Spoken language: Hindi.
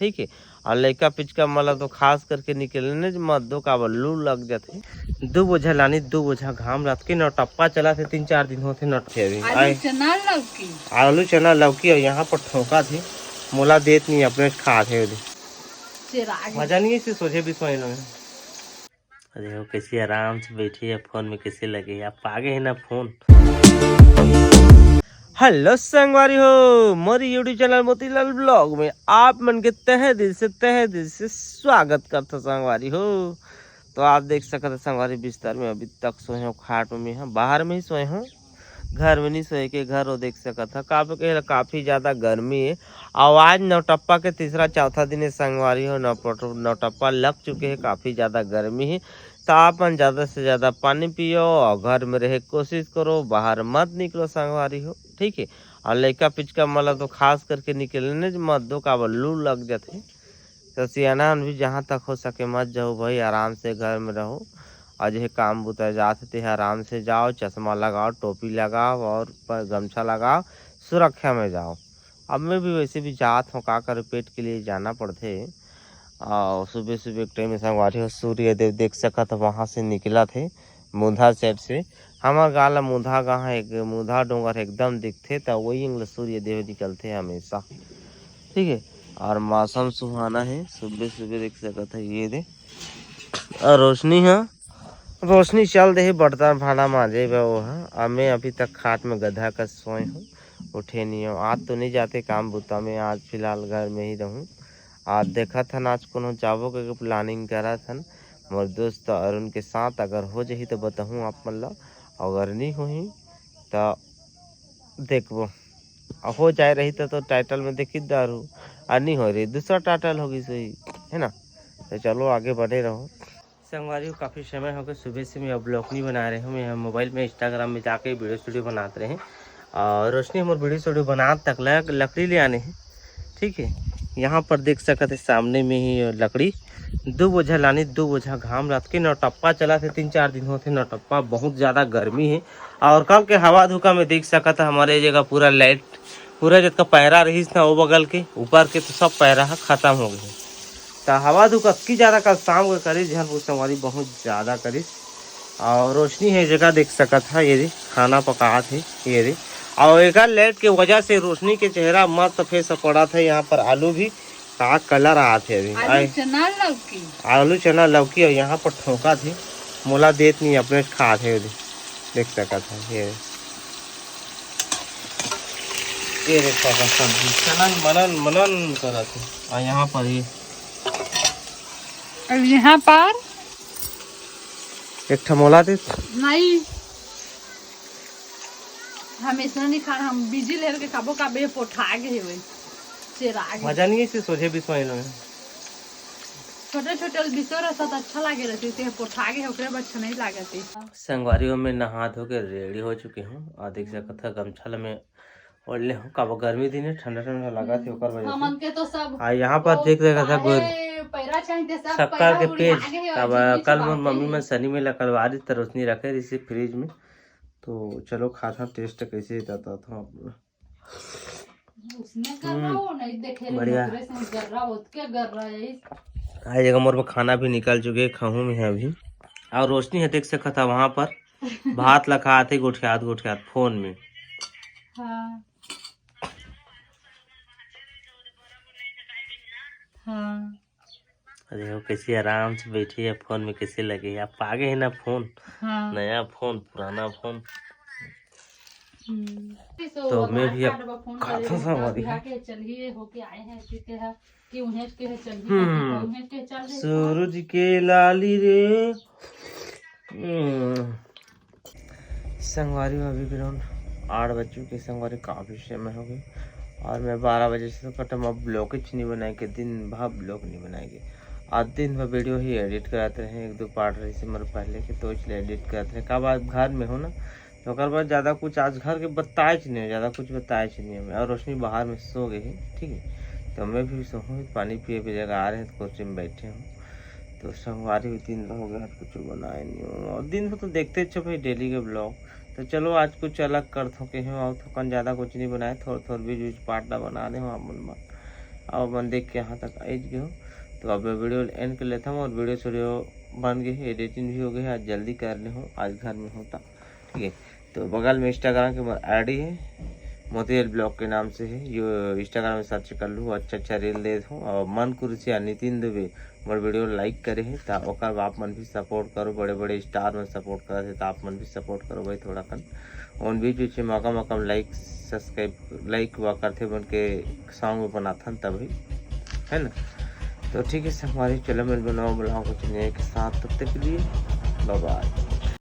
ठीक है। और लइका पिचका मला तो खास करके निकलने मत दो का लू लग जाते। दो बोझा लानी, दो बोझा घाम रात के नौटप्पा चला थे, 3-4 दिन होते नट थे अभी आलू चना लौकी और यहाँ पर ठोका थे मोला देत नहीं अपने खा थे मजा नहीं है सोचे भी सोए लोग। अरे वो कैसे आराम से बैठी है, फोन में कैसे लगे आप आगे है ना फोन। हेलो संगवारी हो, मोरी यूट्यूब चैनल मोतीलाल ब्लॉग में आप मन के तहे दिल से स्वागत करता संगवारी हो। तो आप देख सकते संगवारी बिस्तर में अभी तक सोए हो, खाट में है, बाहर में ही सोए हो, घर में नहीं सोए के घर हो देख सकता काफी ज्यादा गर्मी है। आवाज नौटप्पा के तीसरा चौथा दिन है संगवारी हो, नौटप्पा लग चुके हैं, काफी ज्यादा गर्मी है। तो आप ज्यादा से ज्यादा पानी पियो और घर में रहे कोशिश करो, बाहर मत निकलो संगवारी हो, ठीक है। और लइका पिचका मला तो खास करके निकलने मत दो का लू लग जाते। तो सियाना भी जहाँ तक हो सके मत जाओ भाई, आराम से घर में रहो और जो काम बुता जाते थे आराम से जाओ, चश्मा लगाओ, टोपी लगाओ और गमछा लगाओ, सुरक्षा में जाओ। अब मैं भी वैसे भी जात हूँ, का कर पेट के लिए जाना पड़ते। और सुबह सुबह एक टाइम संगवारी हो सूर्य देव देख सका था, वहाँ से निकला थे मुंधा साइड से। हमार गाला मुंधा गाँव एक मुंधा डोंगर एकदम दिखते, तो वही सूर्य देव निकलते हमेशा, ठीक है। और मौसम सुहाना है, सुबह सुबह देख सका था ये दे और रोशनी है, रोशनी चल दे बर्तन भाड़ा मांजे वो है। और मैं अभी तक खाट में गधा का सोए हूँ, उठे नहीं हूँ। आज तो नहीं जाते काम बुता में, आज फिलहाल घर में ही रहूँ। आज देखा था आज को जाबो के प्लानिंग करा था मोर दोस्त अरुण के साथ, अगर हो जाही तो बताऊँ आप मतलब, अगर नहीं हुई तो देखो, हो जाए रही तो टाइटल में देखी दारू, और नहीं हो रही दूसरा टाइटल होगी सही है ना। तो चलो आगे बढ़े रहो संगवारी हो। काफ़ी समय हो गया सुबह से मैं अब ब्लॉग नहीं बना रहे हूँ, मैं मोबाइल में इंस्टाग्राम में जाके वीडियो स्टूडियो बनाते रहे। और रोशनी हमारे वीडियो स्टूडियो बना तक लकड़ी ले आने हैं, ठीक है। यहाँ पर देख सकते सामने में ही लकड़ी, दो बोझा लानी, दो बोझा घाम रात के नौटप्पा चला थे, 3-4 दिन होते नौटप्पा, बहुत ज़्यादा गर्मी है। और कल के हवा धोखा में देख सका था हमारे जगह पूरा लाइट पूरा जितना पैरा रही था वो बगल के ऊपर के तो सब पैरा खत्म हो गए। तो हवा धोखा की ज़्यादा कल शाम को करी जहाँ हमारी बहुत ज़्यादा करी। और रोशनी है जगह देख सका था, ये खाना पका थे ये रे। और एक लाइट के वजह से रोशनी के चेहरा मस्त फेस पड़ा था। यहाँ पर आलू भी का कलर आ थे अभी, आलू चना लौकी और यहाँ पर ठोका थे मोला देत नहीं अपने खा थे देख सका था ये सब्जी चना मनन मनन करा थे। और यहाँ पर ही यहाँ पर एक ठमोला दे नहीं, हम इतना नहीं खाना, हम बिजी लेकर के खाबो का बे पोठा गए हुए चिराग मजा नहीं है सोचे भी सोए लोग। छोटे छोटे बिसो रहता तो अच्छा लगे रहती थे, पोठा गए ओकरे अच्छा नहीं लागती। संगवारियों में नहा धो के रेडी हो चुके हूँ और देख सकता था गमछा में ओढ़ले हूँ, कब गर्मी दिन है ठंडा ठंडा लगा थे ओकर वजह से। तो सब यहाँ पर देख रखा था शक्कर के पेज, तब कल मम्मी में शनि में लकड़वारी तो रोशनी रखे इसे फ्रिज में। तो चलो खाता टेस्ट कैसे जाता था बढ़िया। आई जगह मोर खाना भी निकल चुके खाऊं में है अभी। और रोशनी है देख सका था वहां पर भात लखा थे गुठियात फोन में। हाँ। हाँ। अरे वो कैसे आराम से बैठी है, फोन में कैसे लगे आप आगे है ना फोन। हाँ। नया फोन पुराना फोन। तो मैं भी सूरज के लाली रे संगवारी में अभी ग्राउंड 8 बज चुके संगवारी, काफी समय हो गई। और मैं 12 बजे से खत्म, अब ब्लॉग नहीं बनाएंगे, दिन भर ब्लॉग नहीं बनाएंगे। आज दिन भर वीडियो ही एडिट कराते रहे, 1-2 पार्ट रही से मेरे पहले के, तो इसलिए एडिट कराते रहे। कब आज घर में हो ना तो बाद ज़्यादा कुछ आज घर के बताए नहीं, ज़्यादा कुछ बताए नहीं हमें। और रोशनी बाहर में सो गई है, ठीक है। तो मैं भी सोऊँ, पानी पिए पे जगह आ रहे हैं तो कोचिंग में बैठे हूँ। तो संगवारी भी 3 दिन हो गया कुछ बनाए नहीं हूँ। और दिन भर तो देखते छो भाई डेली के ब्लॉग। तो चलो आज कुछ अलग कर थोके हैं और थोकन ज़्यादा कुछ नहीं बनाए, थोड़ा बीच पार्ट बना दे हम मन। अब मन देख के यहाँ तक आइज गए हो। तो अब मैं वीडियो एंड कर लेता हूँ और वीडियो बन गई है, एडिटिंग भी हो गई है, आज जल्दी कर ले हूँ, आज घर में होता। ठीक है, तो बगल में इंस्टाग्राम की आईडी है, मोतीलाल ब्लॉग के नाम से है, यो इंस्टाग्राम में सर्च कर लूँ, अच्छा रील दे दूँ। और मन कुर्सिया नितिन दुबे मोर वीडियो लाइक करे है, तो ओकर आप मन भी सपोर्ट करो, बड़े बड़े स्टार में सपोर्ट करे है, तो आप मन भी सपोर्ट करो भाई थोड़ा कन। और बीच बीच में मौका लाइक सब्सक्राइब लाइक हुआ करते बन के सॉन्ग में बनाथन तभी, है ना। तो ठीक है हमारी चलो मैं बनाओ बुलाओ कुछ नए के साथ, तब तक के लिए बाय बाय।